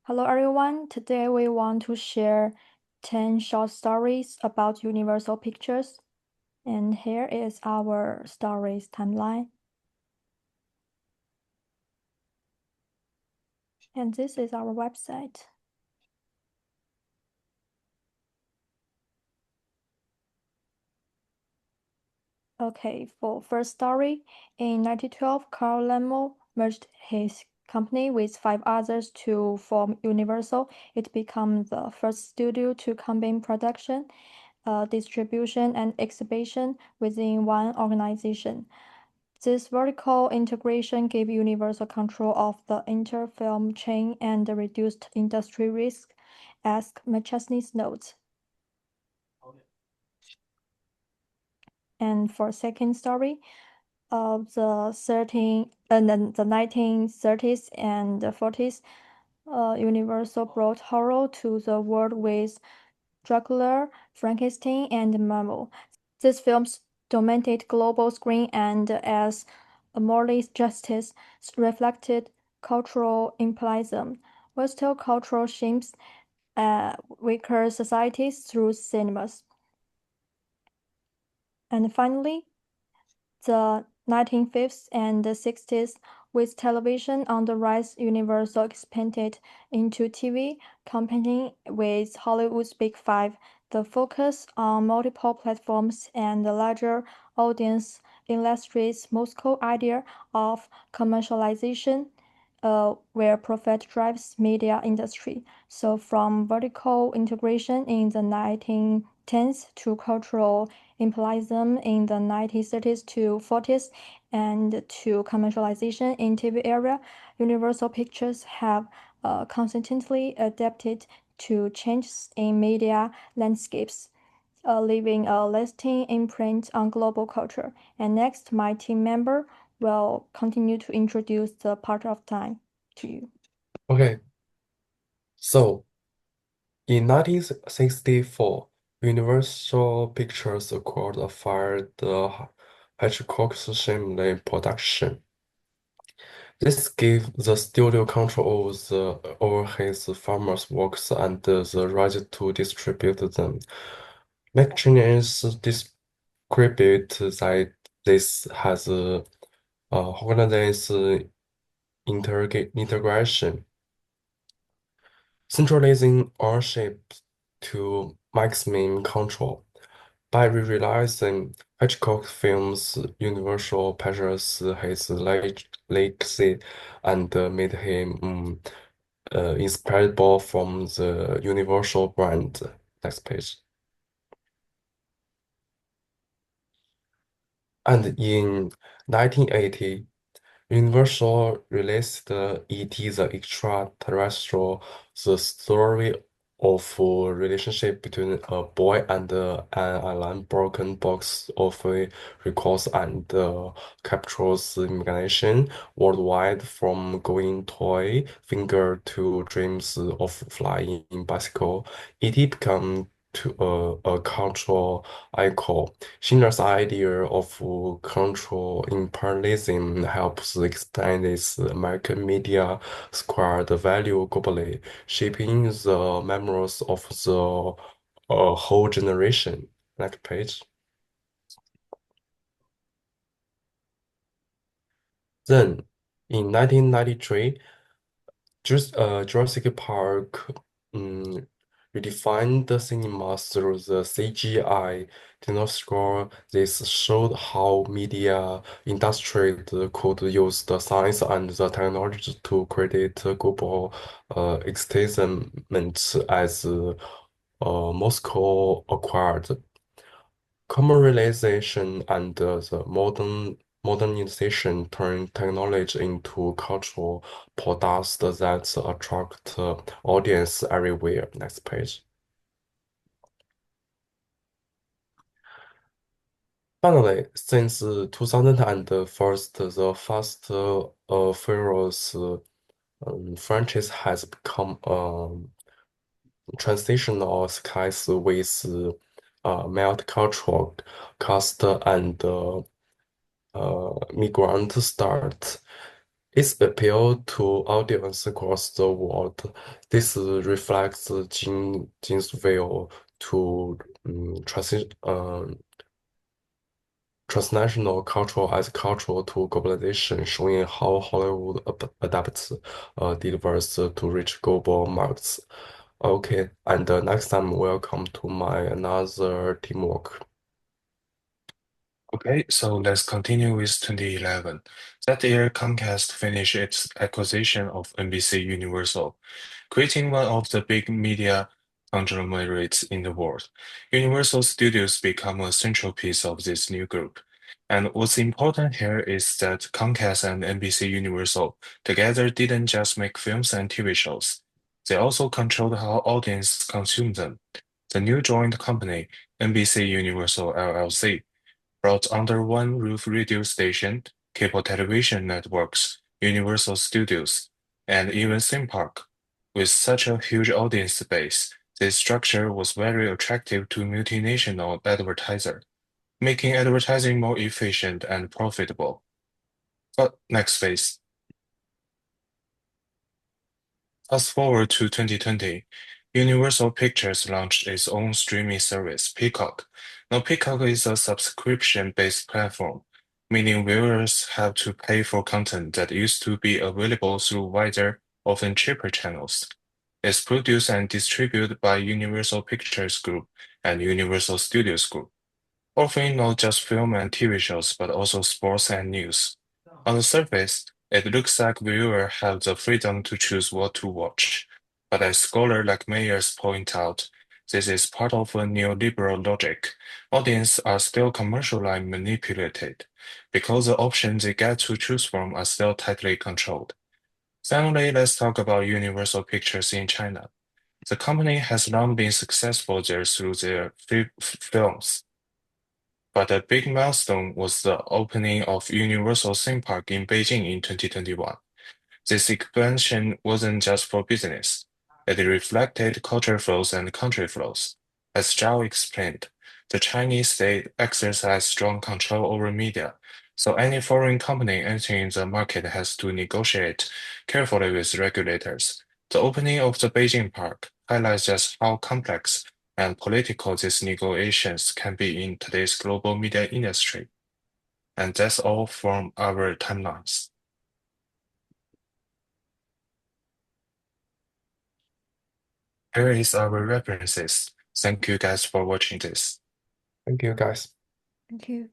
Hello everyone, today we want to share 10 short stories about Universal Pictures. And here is our stories timeline. And this is our website. Okay, for first story, in 1912, Carl Laemmle merged his company with 5 others to form Universal. It became the first studio to combine production, distribution, and exhibition within one organization. This vertical integration gave Universal control of the entire film chain and reduced industry risk, as McChesney notes. And for second story, of the 1930s and 40s, Universal brought horror to the world with Dracula, Frankenstein, and Marvel. These films dominated global screen and as a moral justice reflected cultural imperialism, Western cultural shapes weaker societies through cinemas. And finally, the 1950s and 60s, with television on the rise, Universal expanded into TV, competing with Hollywood's Big Five. The focus on multiple platforms and a larger audience illustrates Moscow's idea of commercialization, where profit drives media industry. So from vertical integration in the 1910s to cultural imperialism in the 1930s to 40s and to commercialization in TV era, Universal Pictures have constantly adapted to changes in media landscapes, leaving a lasting imprint on global culture. And next, my team member will continue to introduce the part of time to you. Okay, so in 1964, Universal Pictures acquired the Hitchcock's Shameless production. This gave the studio control over his farmers' works and the right to distribute them. McChesney described that this has organized integration, centralizing ownership to maximum control. By realizing Hitchcock films, Universal Pictures his legacy and made him inseparable from the Universal brand. Next page. And in 1980, Universal released E.T. the Extraterrestrial, the story of a relationship between a boy and an island broken box of records and captures imagination worldwide from going toy finger to dreams of flying bicycle. E.T. became to a cultural icon. Schindler's idea of control imperialism helps explain this American media squared value globally, shaping the memories of the whole generation. Next page. Then, in 1993, Jurassic Park redefined the cinema through the CGI dinosaur. This showed how media industry could use the science and the technology to create global excitement as Moscow acquired commercialization and the modernization turn technology into cultural products that attract audience everywhere. Next page. Finally, since 2001, the Fast Furious franchise has become transitional skies with multicultural cast and migrant start. Its appeal to audience across the world. This reflects Jin's will to transnational culture as cultural to globalization, showing how Hollywood adapts diverse to reach global markets. Okay, and next time welcome to my another teamwork. Okay, so let's continue with 2011. That year, Comcast finished its acquisition of NBC Universal, creating one of the big media conglomerates in the world. Universal Studios become a central piece of this new group. And what's important here is that Comcast and NBC Universal together didn't just make films and TV shows. They also controlled how audience consume them. The new joint company, NBC Universal LLC, brought under one roof radio station, cable television networks, Universal Studios, and even theme park. With such a huge audience base, this structure was very attractive to multinational advertisers, making advertising more efficient and profitable. But next phase. Fast forward to 2020, Universal Pictures launched its own streaming service, Peacock. Now, Peacock is a subscription-based platform, meaning viewers have to pay for content that used to be available through wider, often cheaper channels. It's produced and distributed by Universal Pictures Group and Universal Studios Group, offering not just film and TV shows, but also sports and news. On the surface, it looks like viewers have the freedom to choose what to watch. But as scholars like Mayers point out, this is part of a neoliberal logic. Audiences are still commercially manipulated because the options they get to choose from are still tightly controlled. Finally, let's talk about Universal Pictures in China. The company has long been successful there through their films. But a big milestone was the opening of Universal Theme Park in Beijing in 2021. This expansion wasn't just for business. It reflected culture flows and country flows. As Zhao explained, the Chinese state exercised strong control over media, so any foreign company entering the market has to negotiate carefully with regulators. The opening of the Beijing park highlights just how complex and political these negotiations can be in today's global media industry. And that's all from our timelines. Here is our references. Thank you guys for watching this. Thank you, guys. Thank you.